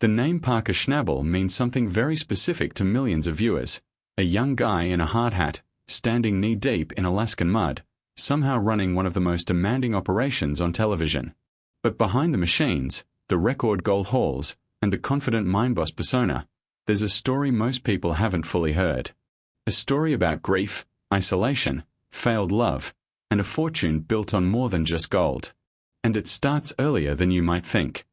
The name Parker Schnabel means something very specific to millions of viewers. A young guy in a hard hat, standing knee-deep in Alaskan mud, somehow running one of the most demanding operations on television. But behind the machines, the record goal hauls, and the confident mine boss persona, there's a story most people haven't fully heard. A story about grief, isolation, failed love, and a fortune built on more than just gold. And it starts earlier than you might think.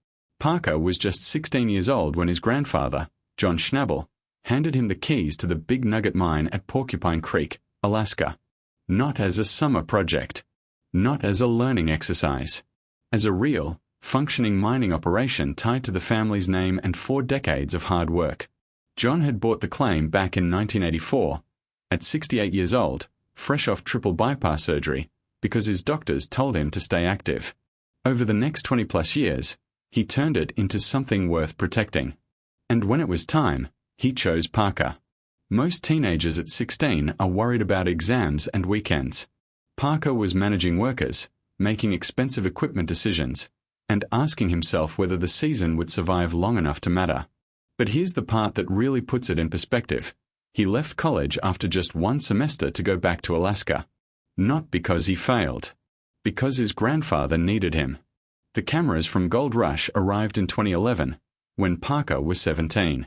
Parker was just 16 years old when his grandfather, John Schnabel, handed him the keys to the Big Nugget mine at Porcupine Creek, Alaska. Not as a summer project. Not as a learning exercise. As a real, functioning mining operation tied to the family's name and 4 decades of hard work. John had bought the claim back in 1984, at 68 years old, fresh off triple bypass surgery, because his doctors told him to stay active. Over the next 20-plus years, he turned it into something worth protecting. And when it was time, he chose Parker. Most teenagers at 16 are worried about exams and weekends. Parker was managing workers, making expensive equipment decisions, and asking himself whether the season would survive long enough to matter. But here's the part that really puts it in perspective. He left college after just 1 semester to go back to Alaska. Not because he failed. Because his grandfather needed him. The cameras from Gold Rush arrived in 2011, when Parker was 17.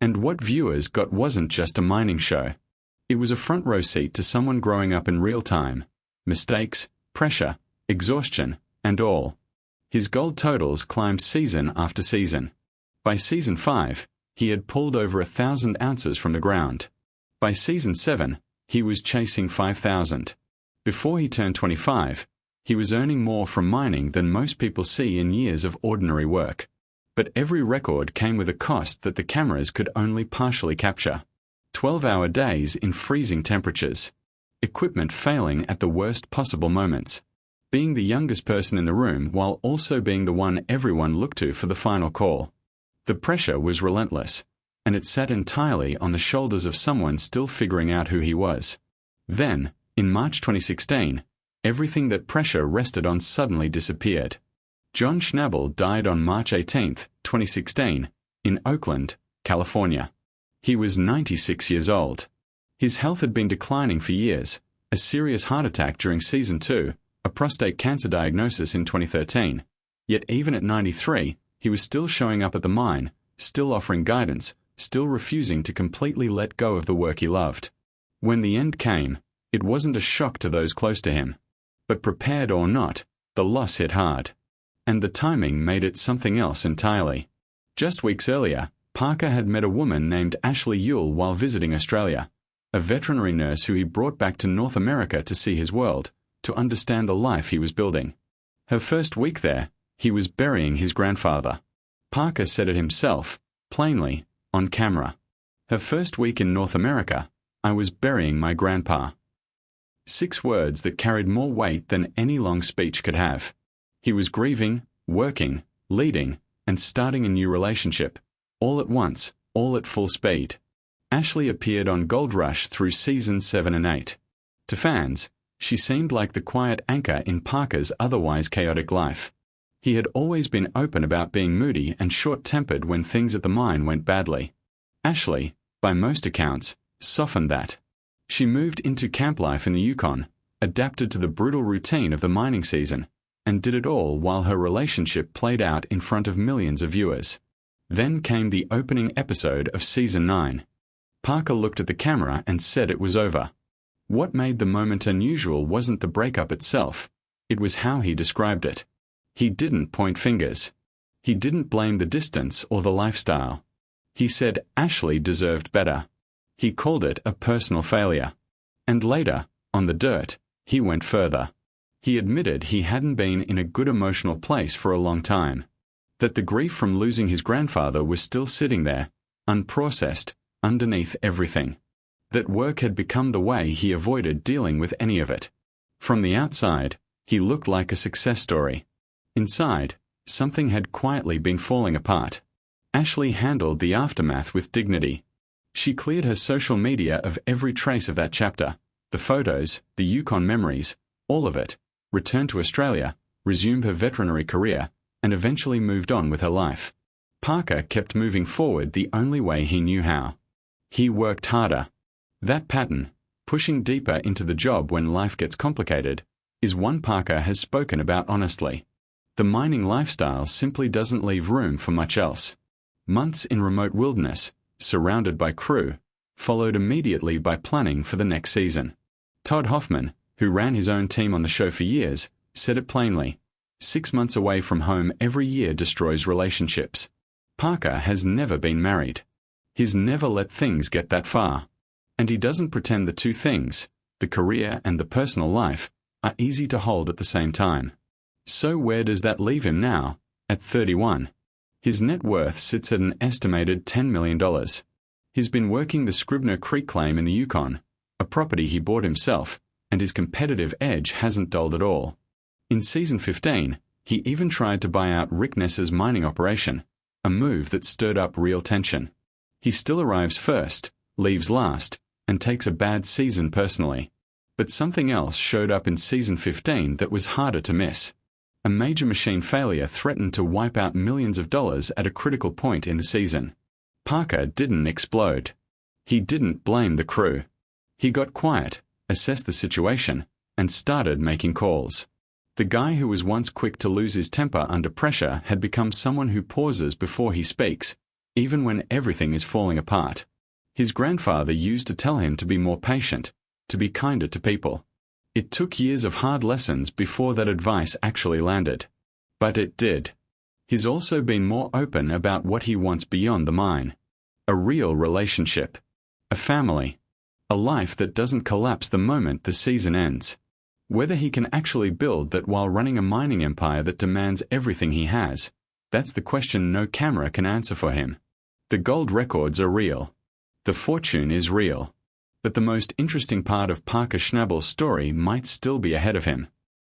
And what viewers got wasn't just a mining show. It was a front row seat to someone growing up in real time. Mistakes, pressure, exhaustion, and all. His gold totals climbed season after season. By season 5, he had pulled over 1,000 ounces from the ground. By season 7, he was chasing 5,000. Before he turned 25, he was earning more from mining than most people see in years of ordinary work. But every record came with a cost that the cameras could only partially capture. 12-hour days in freezing temperatures. Equipment failing at the worst possible moments. Being the youngest person in the room while also being the one everyone looked to for the final call. The pressure was relentless, and it sat entirely on the shoulders of someone still figuring out who he was. Then, in March 2016, everything that pressure rested on suddenly disappeared. John Schnabel died on March 18, 2016, in Oakland, California. He was 96 years old. His health had been declining for years, a serious heart attack during season 2, a prostate cancer diagnosis in 2013. Yet even at 93, he was still showing up at the mine, still offering guidance, still refusing to completely let go of the work he loved. When the end came, it wasn't a shock to those close to him. But prepared or not, the loss hit hard. And the timing made it something else entirely. Just weeks earlier, Parker had met a woman named Ashley Yule while visiting Australia, a veterinary nurse who he brought back to North America to see his world, to understand the life he was building. Her first week there, he was burying his grandfather. Parker said it himself, plainly, on camera. Her first week in North America, I was burying my grandpa. 6 words that carried more weight than any long speech could have. He was grieving, working, leading, and starting a new relationship. All at once, all at full speed. Ashley appeared on Gold Rush through seasons 7 and 8. To fans, she seemed like the quiet anchor in Parker's otherwise chaotic life. He had always been open about being moody and short-tempered when things at the mine went badly. Ashley, by most accounts, softened that. She moved into camp life in the Yukon, adapted to the brutal routine of the mining season, and did it all while her relationship played out in front of millions of viewers. Then came the opening episode of season 9. Parker looked at the camera and said it was over. What made the moment unusual wasn't the breakup itself, it was how he described it. He didn't point fingers. He didn't blame the distance or the lifestyle. He said Ashley deserved better. He called it a personal failure. And later, on the dirt, he went further. He admitted he hadn't been in a good emotional place for a long time. That the grief from losing his grandfather was still sitting there, unprocessed, underneath everything. That work had become the way he avoided dealing with any of it. From the outside, he looked like a success story. Inside, something had quietly been falling apart. Ashley handled the aftermath with dignity. She cleared her social media of every trace of that chapter, the photos, the Yukon memories, all of it, returned to Australia, resumed her veterinary career, and eventually moved on with her life. Parker kept moving forward the only way he knew how. He worked harder. That pattern, pushing deeper into the job when life gets complicated, is one Parker has spoken about honestly. The mining lifestyle simply doesn't leave room for much else. Months in remote wilderness, surrounded by crew, followed immediately by planning for the next season. Todd Hoffman, who ran his own team on the show for years, said it plainly: 6 months away from home every year destroys relationships. Parker has never been married. He's never let things get that far. And he doesn't pretend the two things, the career and the personal life, are easy to hold at the same time. So where does that leave him now, at 31? His net worth sits at an estimated $10 million. He's been working the Scribner Creek claim in the Yukon, a property he bought himself, and his competitive edge hasn't dulled at all. In season 15, he even tried to buy out Rick Ness's mining operation, a move that stirred up real tension. He still arrives first, leaves last, and takes a bad season personally. But something else showed up in season 15 that was harder to miss. A major machine failure threatened to wipe out millions of dollars at a critical point in the season. Parker didn't explode. He didn't blame the crew. He got quiet, assessed the situation, and started making calls. The guy who was once quick to lose his temper under pressure had become someone who pauses before he speaks, even when everything is falling apart. His grandfather used to tell him to be more patient, to be kinder to people. It took years of hard lessons before that advice actually landed. But it did. He's also been more open about what he wants beyond the mine. A real relationship. A family. A life that doesn't collapse the moment the season ends. Whether he can actually build that while running a mining empire that demands everything he has, that's the question no camera can answer for him. The gold records are real. The fortune is real. But the most interesting part of Parker Schnabel's story might still be ahead of him.